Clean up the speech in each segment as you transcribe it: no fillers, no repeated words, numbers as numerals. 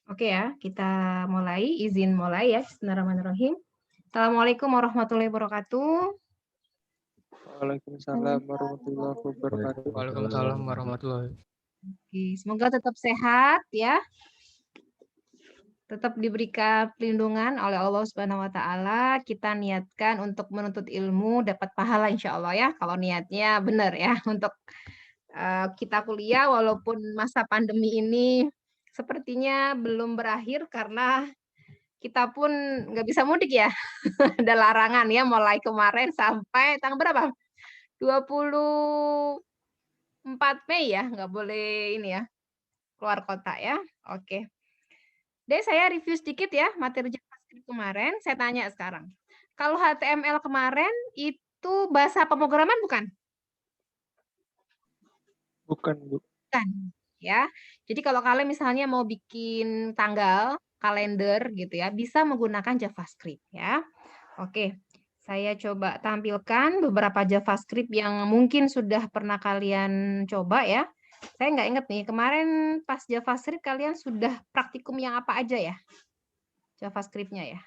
Oke ya, kita mulai. Izin mulai ya. Bismillahirrahmanirrahim. Assalamualaikum warahmatullahi wabarakatuh. Waalaikumsalam warahmatullahi wabarakatuh. Waalaikumsalam warahmatullahi. Oke, semoga tetap sehat ya. Tetap diberikan perlindungan oleh Allah Subhanahu wa taala. Kita niatkan untuk menuntut ilmu dapat pahala insya Allah ya. Kalau niatnya benar ya untuk kita kuliah walaupun masa pandemi ini sepertinya belum berakhir karena kita pun nggak bisa mudik ya. Ada larangan ya mulai kemarin sampai tanggal berapa? 24 Mei ya, nggak boleh ini ya, keluar kota ya. Oke. Deh saya review sedikit ya materi JavaScript kemarin, saya tanya sekarang. Kalau HTML kemarin itu bahasa pemrograman bukan? Bukan, Bu. Bukan, ya. Jadi kalau kalian misalnya mau bikin tanggal, kalender gitu ya, bisa menggunakan JavaScript ya. Oke, saya coba tampilkan beberapa JavaScript yang mungkin sudah pernah kalian coba ya. Saya nggak inget nih, kemarin pas JavaScript kalian sudah praktikum yang apa aja ya? JavaScript-nya ya.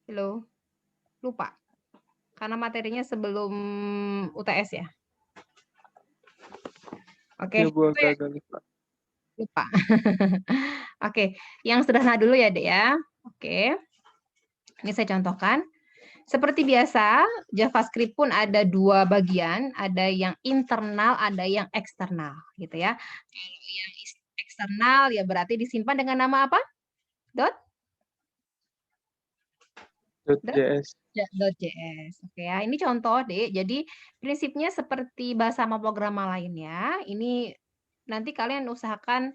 Halo, lupa. Karena materinya sebelum UTS ya. Oke, Ya, Bu, agak-agak lupa. lupa. Oke, yang sederhana dulu ya, Dek ya. Oke. Ini saya contohkan. Seperti biasa, JavaScript pun ada dua bagian, ada yang internal, ada yang eksternal, gitu ya. Kalau yang eksternal ya berarti disimpan dengan nama apa? .js. .js. Oke ya, ini contoh deh. Jadi prinsipnya seperti bahasa pemrograman lainnya. Ini nanti kalian usahakan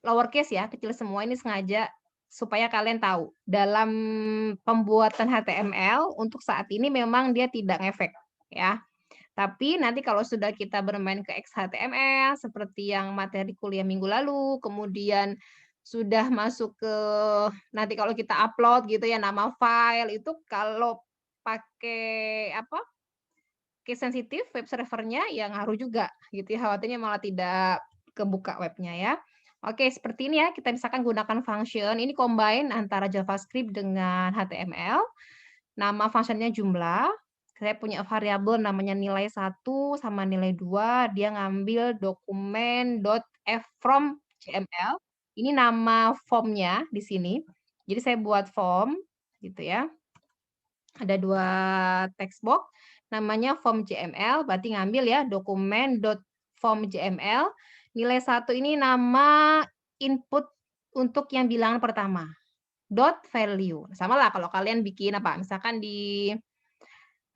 lowercase ya, kecil semua. Ini sengaja supaya kalian tahu dalam pembuatan HTML untuk saat ini memang dia tidak ngefek ya. Tapi nanti kalau sudah kita bermain ke XHTML seperti yang materi kuliah minggu lalu, kemudian sudah masuk ke nanti kalau kita upload gitu ya nama file itu kalau pakai apa? Case sensitif web servernya ya ngaruh juga gitu ya. Khawatirnya malah tidak kebuka webnya ya. Oke, seperti ini ya. Kita misalkan gunakan function. Ini combine antara JavaScript dengan HTML. Nama functionnya jumlah. Saya punya variabel namanya nilai 1 sama nilai 2. Dia ngambil dokumen.f from CML. Ini nama formnya di sini. Jadi saya buat form gitu ya. Ada dua text box namanya form JML, berarti ngambil ya dokumen.form JML. Nilai 1 ini nama input untuk yang bilangan pertama. Dot value. Sama lah kalau kalian bikin apa? Misalkan di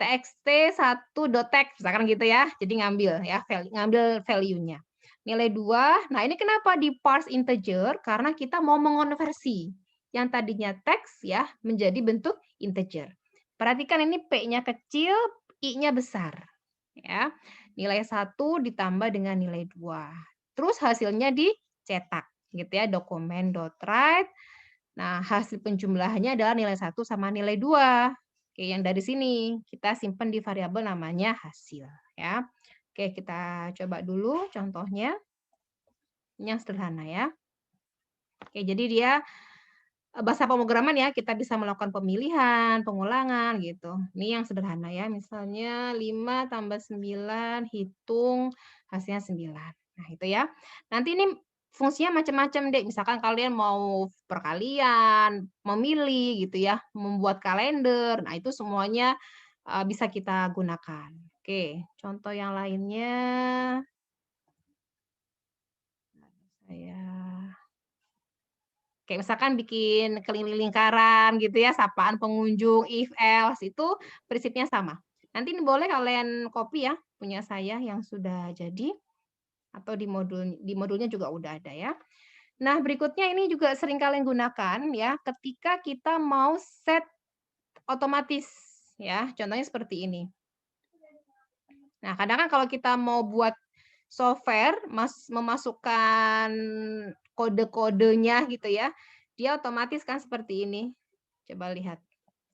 txt1.text misalkan gitu ya. Jadi ngambil ya ngambil value-nya. Nilai 2. Nah, ini kenapa di parse integer? Karena kita mau mengonversi yang tadinya teks ya menjadi bentuk integer. Perhatikan ini P-nya kecil, I-nya besar. Ya. Nilai 1 ditambah dengan nilai 2. Terus hasilnya dicetak gitu ya, dokumen.write. Nah, hasil penjumlahannya adalah nilai 1 sama nilai 2. Oke, yang dari sini kita simpan di variabel namanya hasil ya. Oke, kita coba dulu contohnya. Ini yang sederhana ya. Oke, jadi dia bahasa pemrograman ya, kita bisa melakukan pemilihan, pengulangan gitu. Ini yang sederhana ya, misalnya 5 tambah 9, hitung hasilnya 9. Nah, itu ya. Nanti ini fungsinya macam-macam deh. Misalkan kalian mau perkalian, memilih gitu ya, membuat kalender. Nah, itu semuanya bisa kita gunakan. Oke, contoh yang lainnya. Saya kayak misalkan bikin keliling lingkaran gitu ya, sapaan pengunjung, if else, itu prinsipnya sama. Nanti ini boleh kalian copy ya, punya saya yang sudah jadi, atau di modulnya juga udah ada ya. Nah, berikutnya ini juga sering kalian gunakan ya, ketika kita mau set otomatis ya, contohnya seperti ini. Nah, kadang kan kalau kita mau buat software, memasukkan kode-kodenya gitu ya, dia otomatis kan seperti ini. Coba lihat.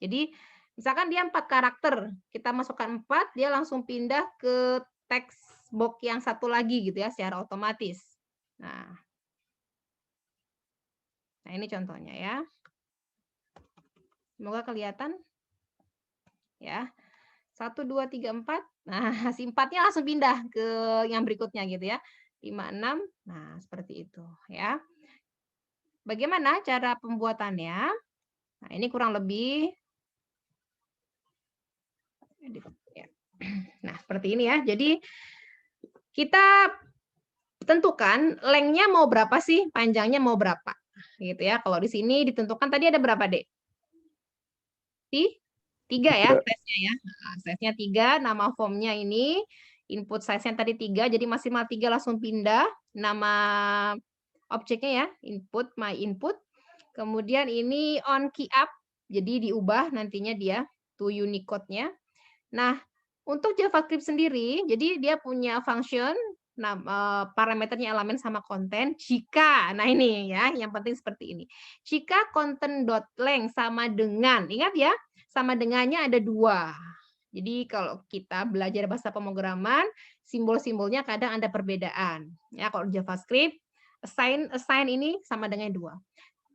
Jadi, misalkan dia 4 karakter, kita masukkan 4, dia langsung pindah ke teks box yang satu lagi gitu ya secara otomatis. Nah ini contohnya ya. Semoga kelihatan ya. 1, 2, 3, 4. Nah, si 4-nya langsung pindah ke yang berikutnya gitu ya. 5, 6. Nah, seperti itu ya. Bagaimana cara pembuatannya? Nah, ini kurang lebih ya. Nah, seperti ini ya. Jadi kita tentukan lengthnya mau berapa sih, panjangnya mau berapa. Gitu ya. Kalau di sini ditentukan tadi ada berapa, Dek? 3 ya size-nya ya. Nah, size-nya 3, nama formnya ini input size-nya tadi 3, jadi maksimal 3 langsung pindah. Nama objeknya ya, input, my input. Kemudian ini on key up, jadi diubah nantinya dia to Unicode-nya. Nah, untuk JavaScript sendiri, jadi dia punya function, parameternya elemen sama konten. Jika, nah ini ya, yang penting seperti ini. Jika content.length sama dengan, ingat ya, sama dengannya ada 2. Jadi kalau kita belajar bahasa pemrograman, simbol-simbolnya kadang ada perbedaan. Ya, kalau JavaScript, assign ini sama dengan 2.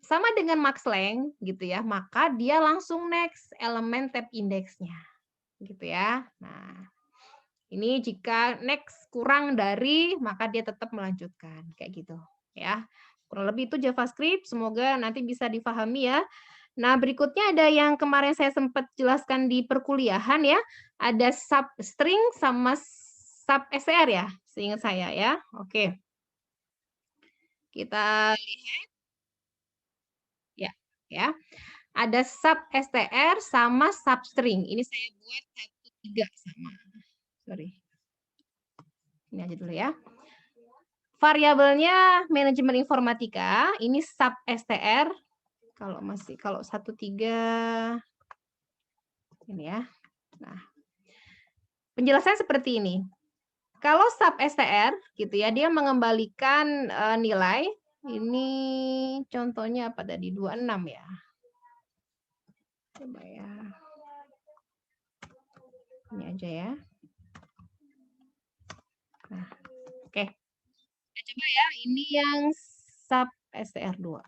Sama dengan max length gitu ya, maka dia langsung next elemen tab indeksnya. Gitu ya. Nah, ini jika next kurang dari, maka dia tetap melanjutkan kayak gitu ya. Kurang lebih itu JavaScript, semoga nanti bisa difahami ya. Nah, berikutnya ada yang kemarin saya sempat jelaskan di perkuliahan ya. Ada substring sama substr ya, seingat saya ya. Oke. Kita lihat. Ya. Ada substr sama substring. Ini saya buat 1, 3 sama. Sorry. Ini aja dulu ya. Variabelnya manajemen informatika, ini substr. Kalau 1, 3 ini ya. Nah, penjelasan seperti ini. Kalau substr gitu ya, dia mengembalikan nilai. Ini contohnya apa tadi? 26 ya. Coba ya. Ini aja ya. Nah, oke. Kita coba ya, ini yang substr2.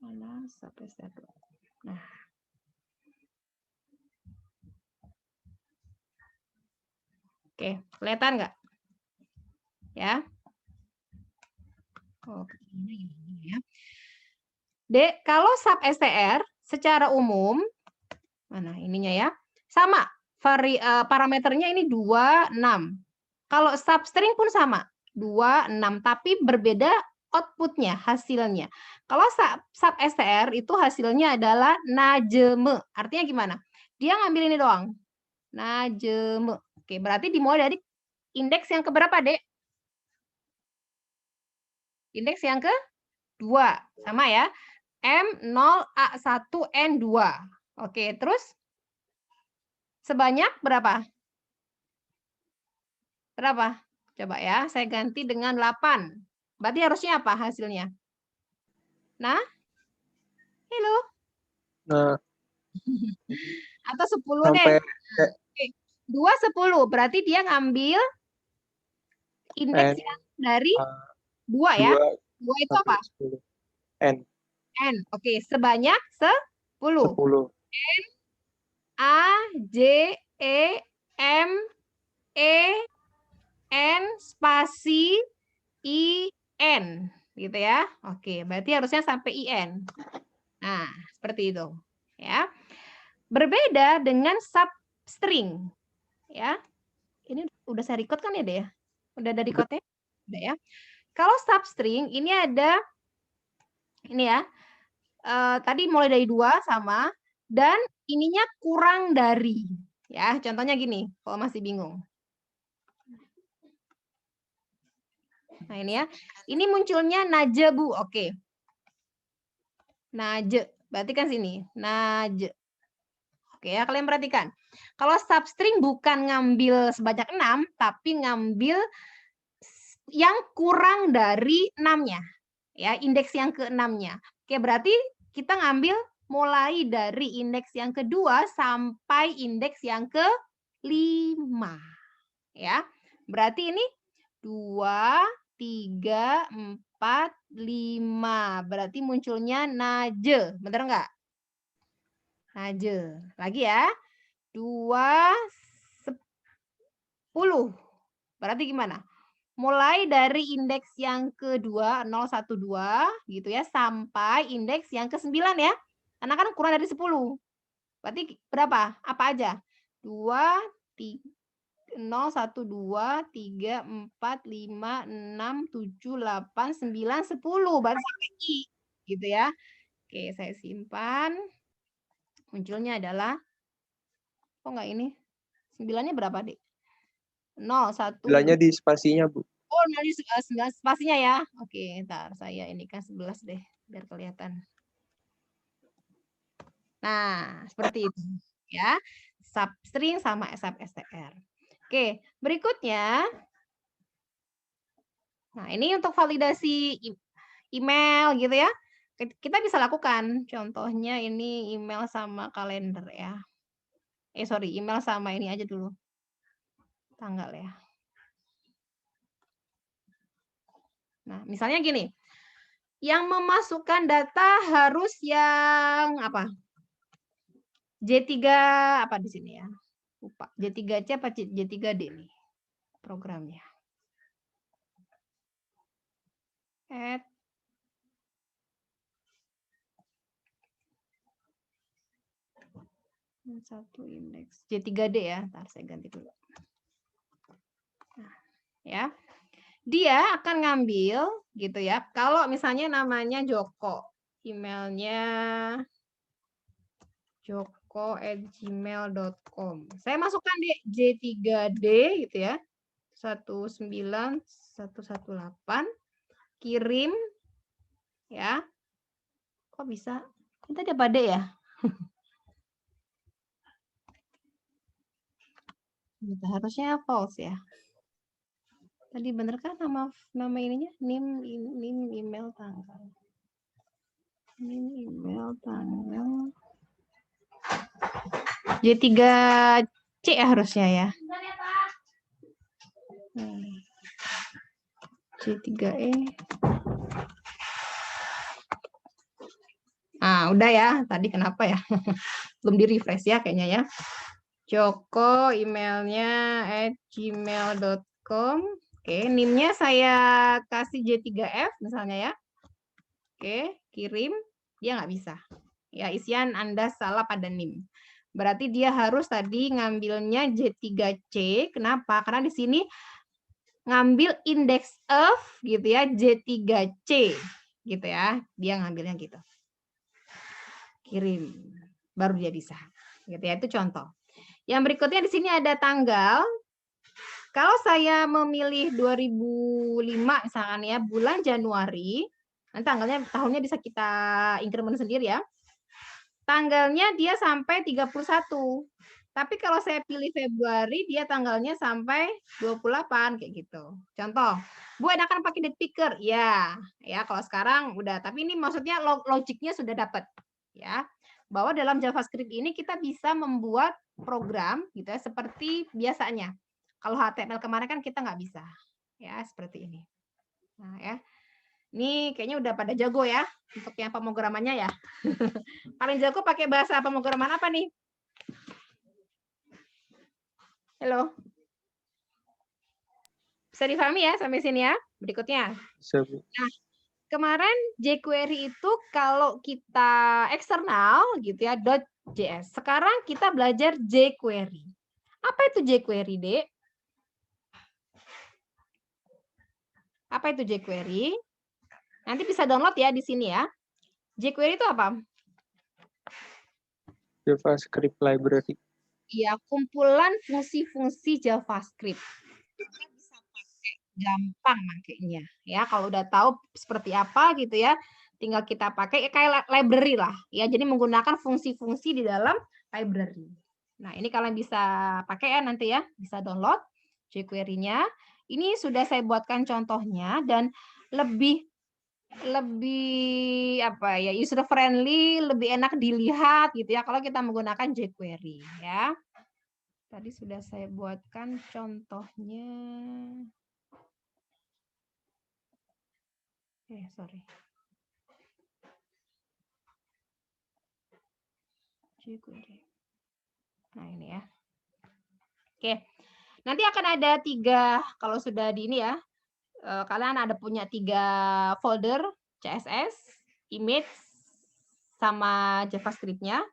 Mana substr2? Nah. Oke, kelihatan nggak? Ya. Oke, ini ya. Dek, kalau substr secara umum, mana ininya ya, sama. Parameternya ini 2, 6. Kalau substring pun sama, 2, 6. Tapi berbeda outputnya, hasilnya. Kalau substr itu hasilnya adalah najeme. Artinya gimana? Dia ngambil ini doang. Najeme. Oke, berarti dimulai dari indeks yang keberapa, Dek? Indeks yang ke-2. Sama ya. M0, A1, N2. Oke, terus sebanyak berapa? Berapa? Coba ya, saya ganti dengan 8. Berarti harusnya apa hasilnya? Nah? Halo? Nah, Atau 10 sampai deh. Oke. 2, 10. Berarti dia ngambil indeks N, yang dari 2 ya. 2 itu apa? 10. N. N. Oke, sebanyak 10. 10. N, A, J, E, M, E, N, spasi, I, N. Gitu ya. Oke, berarti harusnya sampai IN. Nah, seperti itu. Ya. Berbeda dengan substring. Ya. Ini udah saya record kan ya, Dek? Udah ada record-nya? Udah ya. Kalau substring, ini ada, ini ya, tadi mulai dari 2 sama, dan ininya kurang dari. Ya, contohnya gini, kalau masih bingung. Nah, ini ya. Ini munculnya najebu. Oke. Naje. Berarti kan sini. Naje. Oke ya, kalian perhatikan. Kalau substring bukan ngambil sebanyak 6, tapi ngambil yang kurang dari 6-nya. Ya, indeks yang ke-6-nya. Oke, berarti kita ngambil mulai dari indeks yang kedua sampai indeks yang ke-5. Ya. Berarti ini 2, 3, 4, 5. Berarti munculnya naje. Bener nggak? Naje. Lagi ya. 2, 10. Berarti gimana? Mulai dari indeks yang kedua 0, 1, 2 gitu ya sampai indeks yang ke-9 ya. Karena kan kurang dari 10. Berarti berapa? Apa aja? 2, 0, 1, 2, 3, 4, 5, 6, 7, 8, 9, 10. Berarti sampai I gitu ya. Oke, saya simpan. Munculnya adalah kok enggak ini? 9-nya berapa, Dik? 0, 1. Bilangnya di spasinya, Bu. Oh, nanti 9 spasinya ya. Oke, ntar saya ini kan 11 deh, biar kelihatan. Nah, seperti itu ya. Substring sama SFSTR. Oke, berikutnya. Nah, ini untuk validasi email gitu ya. Kita bisa lakukan. Contohnya ini email sama kalender ya. Sorry, email sama ini aja dulu. Tanggal ya. Nah, misalnya gini, yang memasukkan data harus yang apa? J3 apa di sini ya? Lupa. J3C apa J3D nih programnya? Satu indeks J3D ya. Ntar saya ganti dulu. Nah, ya. Dia akan ngambil gitu ya. Kalau misalnya namanya Joko, emailnya joko@gmail.com. Saya masukkan di J3D gitu ya. 19118 kirim ya. Kok bisa? Kita ada pada ya? Harusnya false ya. Tadi bener kan nama ininya? NIM email tanggal. NIM email tanggal. J3C ya harusnya ya. J3E. Ah, udah ya. Tadi kenapa ya? Belum di-refresh ya kayaknya ya. Joko emailnya @gmail.com. Oke, NIM-nya saya kasih J3F misalnya ya. Oke, kirim. Dia nggak bisa. Ya, isian Anda salah pada NIM. Berarti dia harus tadi ngambilnya J3C. Kenapa? Karena di sini ngambil index of gitu ya, J3C gitu ya. Dia ngambilnya gitu. Kirim. Baru dia bisa. Gitu ya, itu contoh. Yang berikutnya di sini ada tanggal. Kalau saya memilih 2005 misalkan ya, bulan Januari, nanti tanggalnya tahunnya bisa kita increment sendiri ya. Tanggalnya dia sampai 31. Tapi kalau saya pilih Februari, dia tanggalnya sampai 28 kayak gitu. Contoh, Bu enakan pakai date picker? Ya, ya kalau sekarang udah. Tapi ini maksudnya logiknya sudah dapat, ya. Bahwa dalam JavaScript ini kita bisa membuat program gitu ya seperti biasanya. Kalau HTML kemarin kan kita nggak bisa, ya seperti ini. Nah ya, ini kayaknya udah pada jago ya untuk yang pemrogramannya ya. Paling jago pakai bahasa pemrograman apa nih? Halo. Bisa difahami ya sampai sini ya? Berikutnya. Nah, kemarin jQuery itu kalau kita eksternal gitu ya, .js. Sekarang kita belajar jQuery. Apa itu jQuery, Dek? Apa itu jQuery? Nanti bisa download ya di sini ya. jQuery itu apa? JavaScript library. Iya, kumpulan fungsi-fungsi JavaScript. Kita bisa pakai gampang makainya. Ya, kalau udah tahu seperti apa gitu ya, tinggal kita pakai kayak library lah. Ya, jadi menggunakan fungsi-fungsi di dalam library. Nah, ini kalian bisa pakai ya nanti ya, bisa download jQuery-nya. Ini sudah saya buatkan contohnya dan lebih lebih apa ya, user friendly, lebih enak dilihat gitu ya kalau kita menggunakan jQuery ya. Tadi sudah saya buatkan contohnya. Sorry. jQuery. Nah, ini ya. Oke. Nanti akan ada 3 kalau sudah di ini ya. Kalian ada punya 3 folder CSS, image, sama JavaScript-nya.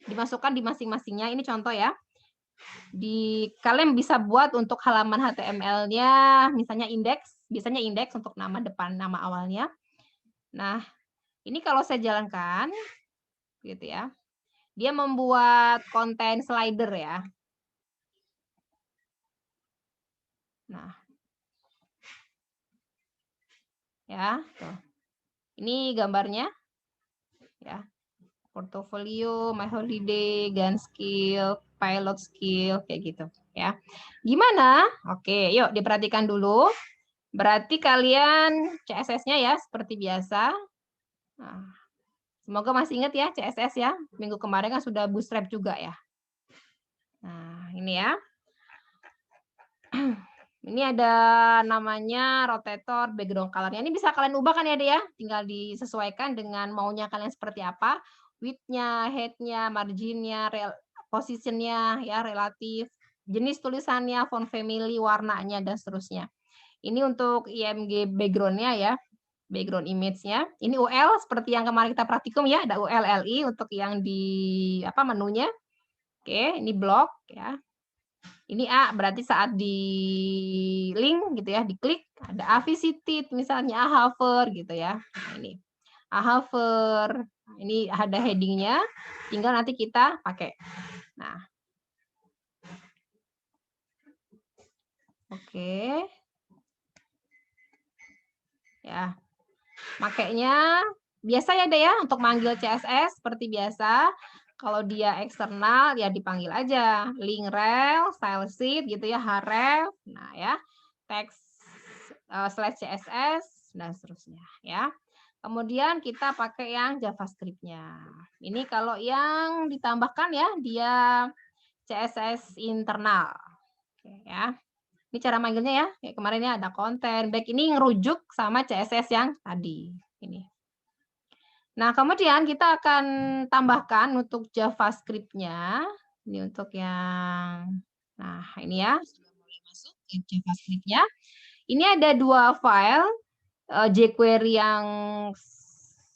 Dimasukkan di masing-masingnya. Ini contoh ya. Kalian bisa buat untuk halaman HTML-nya, misalnya indeks, biasanya indeks untuk nama depan, nama awalnya. Nah, ini kalau saya jalankan, gitu ya, dia membuat konten slider ya. Nah, ya, tuh. Ini gambarnya, ya. Portofolio, My Holiday, Gun Skill, Pilot Skill, kayak gitu ya. Gimana? Oke, yuk diperhatikan dulu. Berarti kalian CSS-nya ya seperti biasa. Nah, semoga masih ingat ya CSS ya. Minggu kemarin kan sudah bootstrap juga ya. Nah, ini ya. Ini ada namanya rotator background color-nya. Ini bisa kalian ubah kan ya, Dek ya? Tinggal disesuaikan dengan maunya kalian seperti apa. Width-nya, height-nya, margin-nya, position-nya, ya, relatif, jenis tulisannya, font family, warnanya, dan seterusnya. Ini untuk IMG background-nya ya, background image-nya. Ini UL seperti yang kemarin kita praktikum ya, ada ULLI untuk yang di menunya. Oke, ini blok ya. Ini A berarti saat di link gitu ya, diklik ada A visited misalnya A hover gitu ya. Nah, ini A hover. Ini ada heading-nya, tinggal nanti kita pakai. Nah. Oke. Ya. Makanya biasa ya deh ya untuk manggil CSS seperti biasa. Kalau dia eksternal ya dipanggil aja link rel, style sheet gitu ya, href. Nah ya, text slash CSS dan seterusnya ya. Kemudian kita pakai yang JavaScript-nya. Ini kalau yang ditambahkan ya dia CSS internal. Oke ya. Ini cara manggilnya ya. Kayak kemarin ya ada konten, back ini ngerujuk sama CSS yang tadi. Ini. Nah, kemudian kita akan tambahkan untuk JavaScript-nya. Ini untuk yang, nah ini ya, sudah mulai masuk ke JavaScript-nya. Ini ada 2 file, jQuery yang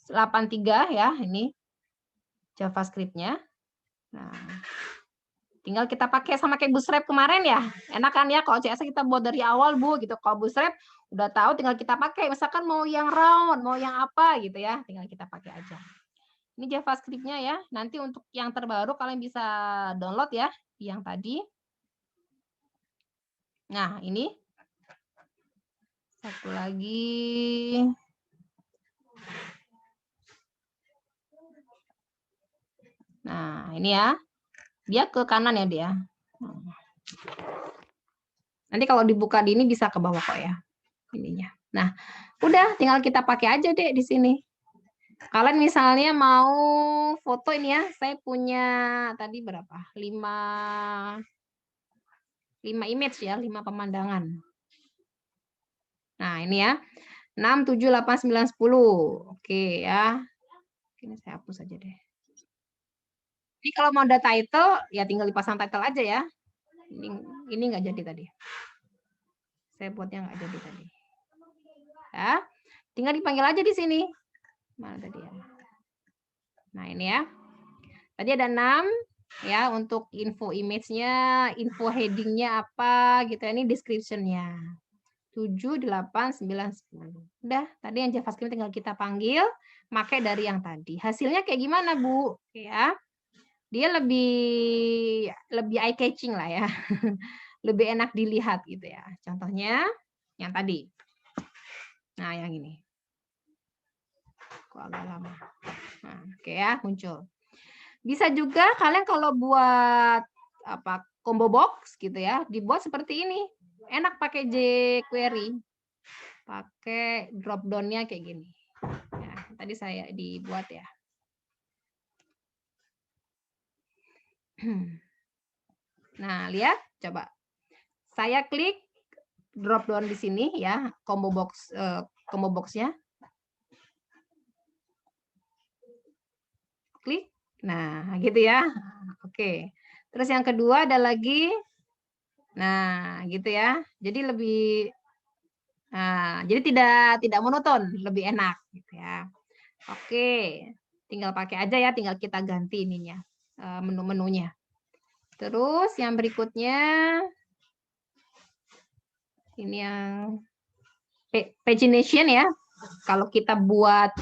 83 ya, ini JavaScript-nya. Nah, tinggal kita pakai sama kayak Bootstrap kemarin ya. Enak kan ya kalau CSS kita buat dari awal, Bu, gitu. Kalau Bootstrap udah tahu tinggal kita pakai. Misalkan mau yang round, mau yang apa gitu ya, tinggal kita pakai aja. Ini JavaScript-nya ya. Nanti untuk yang terbaru kalian bisa download ya, yang tadi. Nah, ini. Satu lagi. Nah, ini ya. Dia ke kanan ya, dia. Nanti kalau dibuka di ini bisa ke bawah kok ya. Ininya. Nah, udah tinggal kita pakai aja deh di sini. Kalian misalnya mau foto ini ya, saya punya tadi berapa? 5 image ya, 5 pemandangan. Nah, ini ya. 6, 7, 8, 9, 10. Oke ya. Ini saya hapus aja deh. Ini kalau mau ada title, ya tinggal dipasang title aja ya. Ini nggak jadi tadi. Saya buatnya nggak jadi tadi. Ya, tinggal dipanggil aja di sini. Mana tadi ya? Nah, ini ya. Tadi ada 6 ya untuk info image-nya, info heading-nya apa gitu. Ini description-nya. 7, 8, 9, 10. Udah, tadi yang JavaScript tinggal kita panggil, pakai dari yang tadi. Hasilnya kayak gimana, Bu? Ya. Dia lebih eye catching lah ya. Lebih enak dilihat gitu ya. Contohnya yang tadi. Nah, yang ini. Kok agak lama. Nah, oke ya, muncul. Bisa juga kalian kalau buat combo box gitu ya, dibuat seperti ini. Enak pakai jQuery. Pakai drop down-nya kayak gini. tadi saya dibuat ya. Nah, lihat, coba. Saya klik drop down di sini ya, combo box-nya. Klik. Nah, gitu ya. Oke. Terus yang kedua ada lagi. Nah, gitu ya. Jadi lebih jadi tidak monoton, lebih enak gitu ya. Oke. Tinggal pakai aja ya, tinggal kita ganti ininya, menu-menunya. Terus yang berikutnya ini yang pagination ya. Kalau kita buat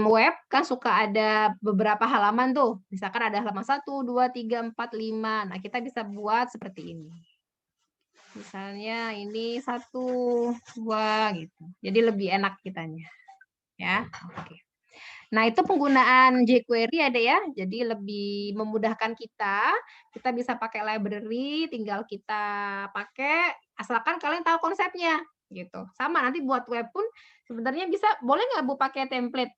web kan suka ada beberapa halaman tuh. Misalkan ada halaman 1, 2, 3, 4, 5. Nah, kita bisa buat seperti ini. Misalnya ini 1, 2 gitu. Jadi lebih enak kitanya. Ya. Oke. Nah, itu penggunaan jQuery ada ya. Jadi lebih memudahkan kita. Kita bisa pakai library, tinggal kita pakai asalkan kalian tahu konsepnya gitu. Sama nanti buat web pun sebenarnya bisa, boleh nggak Bu pakai template?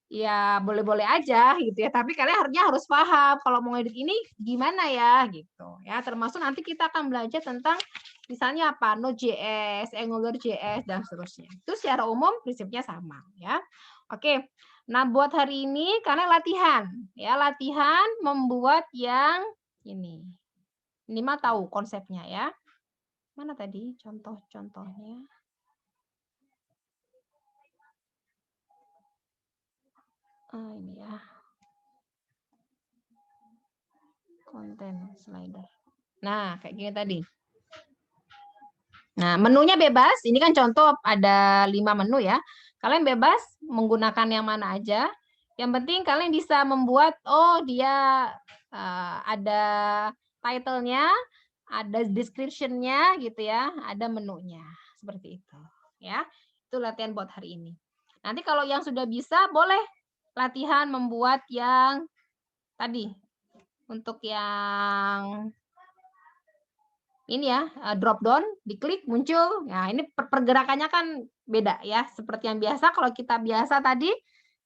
Ya boleh-boleh aja gitu ya, tapi kalian harus paham kalau mau edit ini gimana ya gitu ya. Termasuk nanti kita akan belajar tentang misalnya apa Node.js, AngularJS dan seterusnya. Itu secara umum prinsipnya sama ya. Oke. Nah, buat hari ini karena latihan ya, latihan membuat yang ini. Ini mah tahu konsepnya ya. Mana tadi contoh-contohnya? Ini ya. Konten slider. Nah, kayak gini tadi. Nah, menunya bebas. Ini kan contoh ada 5 menu ya. Kalian bebas menggunakan yang mana aja. Yang penting kalian bisa membuat, oh dia ada title-nya, ada description-nya gitu ya, ada menunya. Seperti itu. Ya, itu latihan buat hari ini. Nanti kalau yang sudah bisa, boleh latihan membuat yang tadi. Untuk yang ini ya, drop down, diklik muncul. Nah, ini pergerakannya kan beda ya. Seperti yang biasa, kalau kita biasa tadi,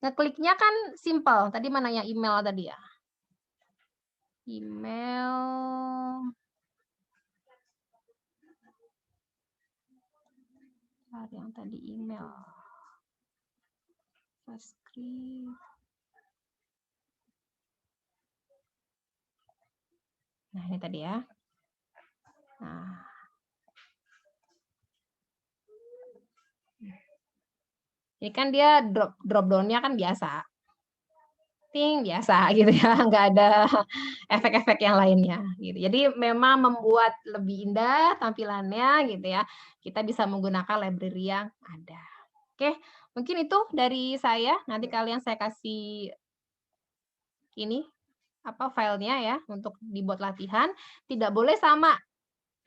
ngekliknya kan simple. Tadi mana yang email tadi ya? Email. Yang tadi email. Script. Nah, ini tadi ya. Nah. Ini kan dia drop down-nya kan biasa. Ting biasa gitu ya, nggak ada efek-efek yang lainnya gitu. Jadi memang membuat lebih indah tampilannya gitu ya. Kita bisa menggunakan library yang ada. Oke, mungkin itu dari saya. Nanti kalian saya kasih ini apa filenya ya untuk dibuat latihan. Tidak boleh sama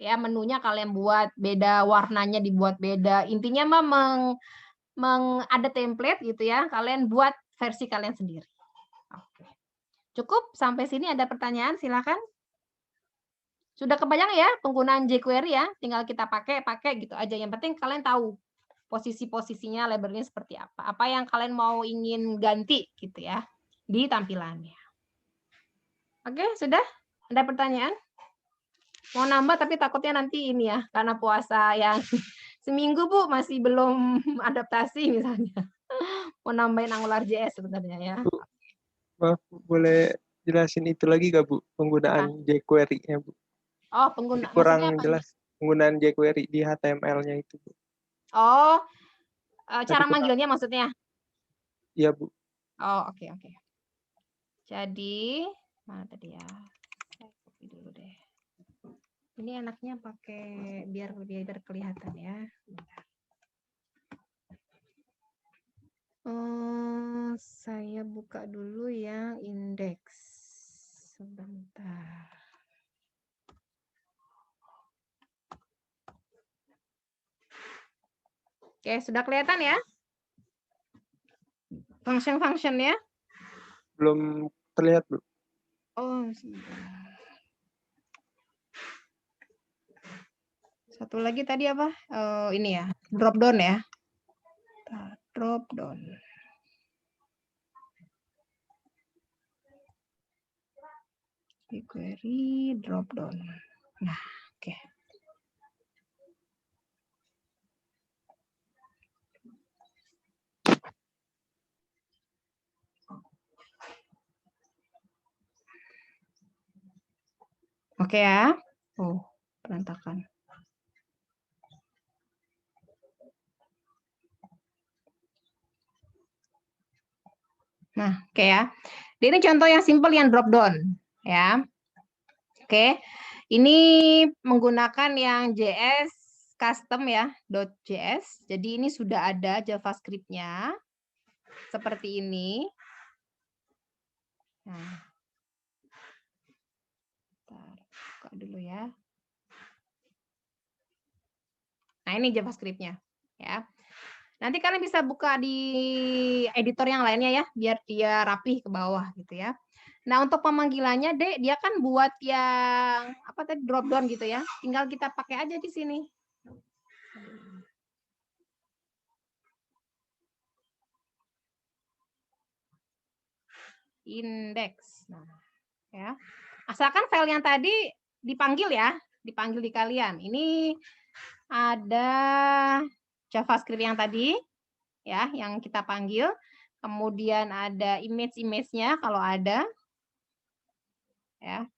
ya, menunya kalian buat beda, warnanya dibuat beda. Intinya mah ada template gitu ya. Kalian buat versi kalian sendiri. Oke. Cukup sampai sini, ada pertanyaan silakan. Sudah kebayang ya penggunaan jQuery ya, tinggal kita pakai gitu aja. Yang penting kalian tahu posisi-posisinya, labelnya seperti apa. Apa yang kalian mau ingin ganti gitu ya di tampilannya. Oke, sudah? Ada pertanyaan? Mau nambah tapi takutnya nanti ini ya, karena puasa yang seminggu Bu masih belum adaptasi misalnya. Mau nambahin AngularJS sebenarnya ya. Bu, maaf, boleh jelasin itu lagi gak Bu, penggunaan jQuery-nya Bu? Oh, pengguna maksudnya Kurang apa? jelas penggunaan jQuery di HTML-nya itu Bu. Oh, Tadi cara kurang. manggilnya maksudnya? Iya Bu. Oh, oke. Jadi, mana tadi ya? Saya copy dulu deh. Ini enaknya pakai biar kelihatan ya. Saya buka dulu yang indeks. Sebentar. Oke, sudah kelihatan ya? Function-functionnya? Belum terlihat Bu. Oh, sebentar. Satu lagi tadi apa? Ini ya, drop down ya. Drop down. jQuery drop down. Nah, oke. Oke ya. Oh, berantakan. Nah, oke ya. Ini contoh yang simple yang drop down ya. Oke. Ini menggunakan yang JS custom ya, .js. Jadi ini sudah ada JavaScript-nya. Seperti ini. Nah. Buka dulu ya. Nah, ini JavaScript-nya ya. Nanti kalian bisa buka di editor yang lainnya ya, biar dia rapih ke bawah gitu ya. Nah, untuk pemanggilannya, Dek, dia kan buat yang apa tadi drop down gitu ya. Tinggal kita pakai aja di sini. Index. Nah, ya. Asalkan file yang tadi dipanggil ya, dipanggil di kalian. Ini ada JavaScript yang tadi ya, yang kita panggil. Kemudian ada image-nya kalau ada. Ya.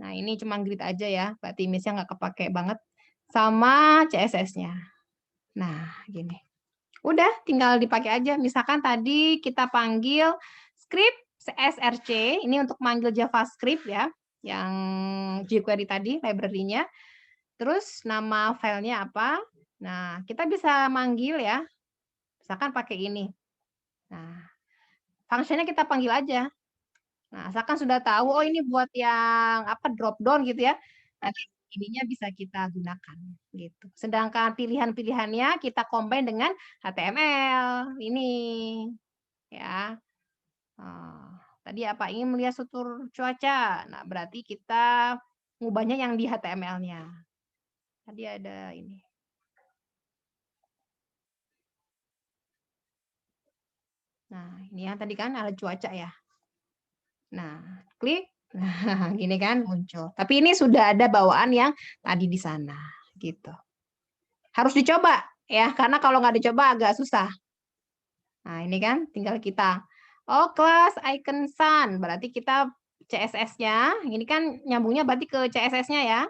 Nah, ini cuma grid aja ya, berarti image-nya nggak kepake banget. Sama CSS-nya. Nah, gini. Udah, tinggal dipakai aja. Misalkan tadi kita panggil script src, ini untuk manggil JavaScript ya, yang jQuery tadi, library-nya. Terus nama filenya apa? Nah, kita bisa manggil ya, misalkan pakai ini. Nah, fungsinya kita panggil aja. Nah, asalkan sudah tahu, oh ini buat yang apa drop down gitu ya. Nanti ininya bisa kita gunakan gitu. Sedangkan pilihan-pilihannya kita combine dengan HTML ini ya. Tadi apa ingin melihat struktur cuaca. Nah, berarti kita ngubahnya yang di HTML-nya. Tadi ada ini. Nah, ini yang tadi kan ada cuaca ya. Nah, klik. Nah, gini kan muncul. Tapi ini sudah ada bawaan yang tadi di sana, gitu. Harus dicoba ya, karena kalau nggak dicoba agak susah. Nah, ini kan tinggal kita. Oh, kelas icon sun. Berarti kita CSS-nya, ini kan nyambungnya berarti ke CSS-nya ya.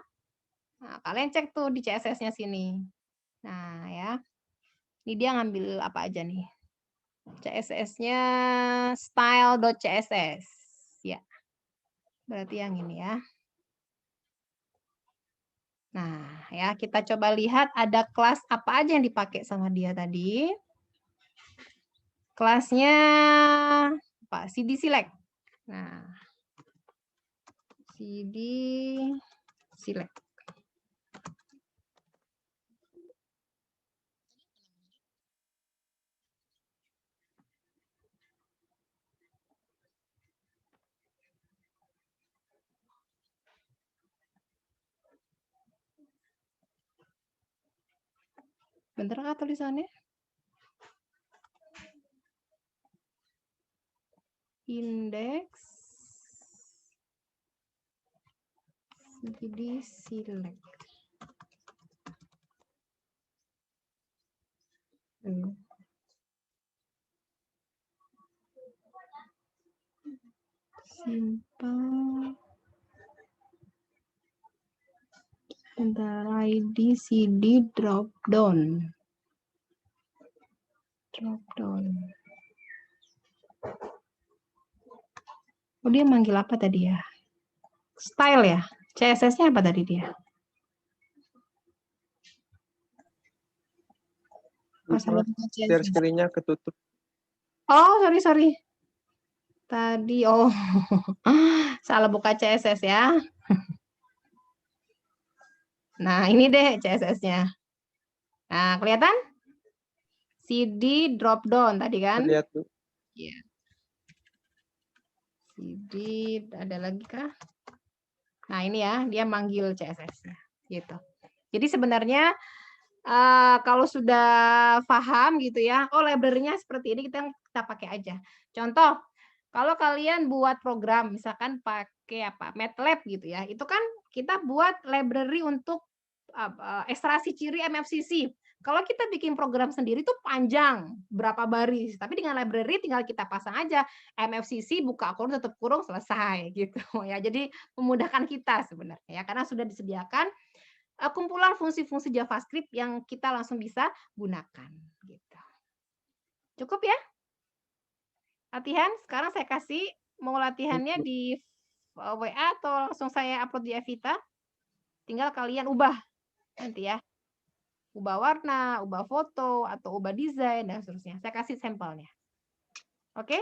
Nah, kalian cek tuh di CSS-nya sini. Nah, ya. Ini dia ngambil apa aja nih. CSS-nya style.css. Ya. Berarti yang ini ya. Nah, ya kita coba lihat ada kelas apa aja yang dipakai sama dia tadi. Kelasnya apa? CD select. Nah, CD select. Bentar kah tulisannya? Index CD select. Simple. Bentar, ID CD drop down. Drop down. Oh, dia manggil apa tadi ya? Style ya? CSS-nya apa tadi dia? Share screen-nya ketutup. Oh, sorry. Tadi, oh, salah buka CSS ya. Nah, ini deh CSS-nya. Nah, kelihatan? CD drop down tadi kan? Lihat tuh. Iya. CD, ada lagi kah? Nah, ini ya, dia manggil CSS-nya. Gitu. Jadi sebenarnya kalau sudah paham gitu ya, oh library-nya seperti ini, kita pakai aja. Contoh, Kalau kalian buat program, misalkan pakai apa, MATLAB gitu ya, itu kan kita buat library untuk ekstraksi ciri MFCC. Kalau kita bikin program sendiri tuh panjang, berapa baris, tapi dengan library tinggal kita pasang aja MFCC, buka kurung, tutup kurung, selesai gitu ya. Jadi memudahkan kita sebenarnya ya, karena sudah disediakan, kumpulan fungsi-fungsi JavaScript yang kita langsung bisa gunakan gitu. Cukup ya? Latihan, sekarang saya kasih, mau Baik, latihannya Bu. di WA atau langsung saya upload di Evita? Tinggal kalian ubah nanti ya. Ubah warna, ubah foto, atau ubah desain, dan seterusnya. Saya kasih sampelnya. Oke?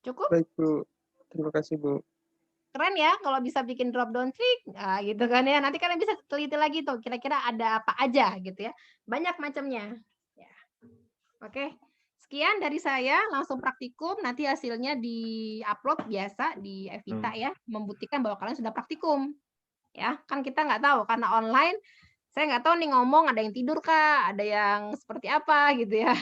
Cukup? Baik, Bu. Terima kasih, Bu. Keren ya kalau bisa bikin drop down trick, nah, gitu kan ya. Nanti kalian bisa teliti lagi tuh, kira-kira ada apa aja gitu ya. Banyak macamnya. Ya. Oke. Sekian dari saya, langsung praktikum, nanti hasilnya di-upload biasa di Evita ya, membuktikan bahwa kalian sudah praktikum. Ya, kan kita nggak tahu karena online, saya nggak tahu nih ngomong ada yang tidur kah, ada yang seperti apa gitu ya.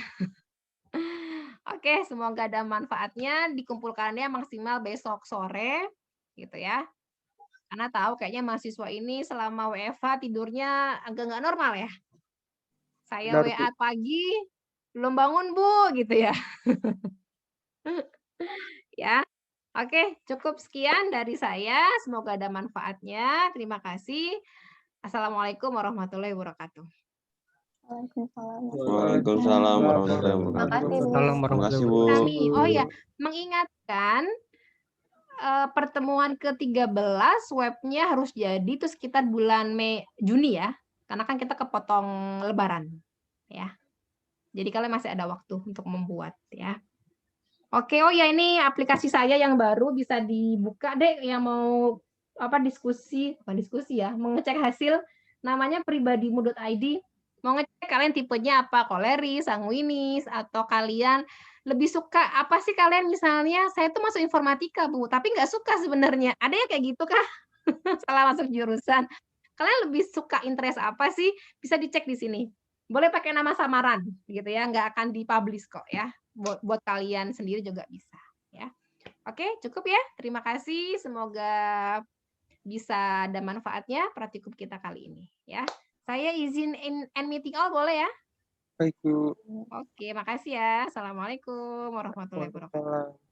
Oke, semoga ada manfaatnya, dikumpulkannya maksimal besok sore gitu ya. Karena tahu kayaknya mahasiswa ini selama WFH tidurnya agak nggak normal ya. Saya Benar, Bu. WA pagi, belum bangun Bu, gitu ya. Ya, oke, cukup sekian dari saya. Semoga ada manfaatnya. Terima kasih. Assalamualaikum warahmatullahi wabarakatuh. Waalaikumsalam. Waalaikumsalam warahmatullahi Terima wabarakatuh. kasih, Bu. Waalaikumsalam Terima kasih, warahmatullahi Bu. Kami, wabarakatuh. oh ya, mengingatkan pertemuan ke-13 webnya harus jadi itu sekitar bulan Juni ya. Karena kan kita kepotong lebaran ya. Jadi kalian masih ada waktu untuk membuat ya. Oke, oh ya ini aplikasi saya yang baru bisa dibuka deh yang mau apa diskusi, bukan diskusi ya, mengecek hasil namanya pribadimu.id. Mau ngecek kalian tipenya apa, koleris, sanguinis, atau kalian lebih suka apa sih kalian misalnya saya tuh masuk informatika Bu, tapi nggak suka sebenarnya. Ada yang kayak gitu kah? Salah masuk jurusan. Kalian lebih suka interest apa sih? Bisa dicek di sini. Boleh pakai nama samaran gitu ya, nggak akan dipublish kok ya. Buat kalian sendiri juga bisa ya. Oke, cukup ya. Terima kasih. Semoga bisa ada manfaatnya praktikum kita kali ini ya. Saya izin end meeting all boleh ya? Baik, Bu. Oke, makasih ya. Assalamualaikum warahmatullahi wabarakatuh. Waalaikumsalam.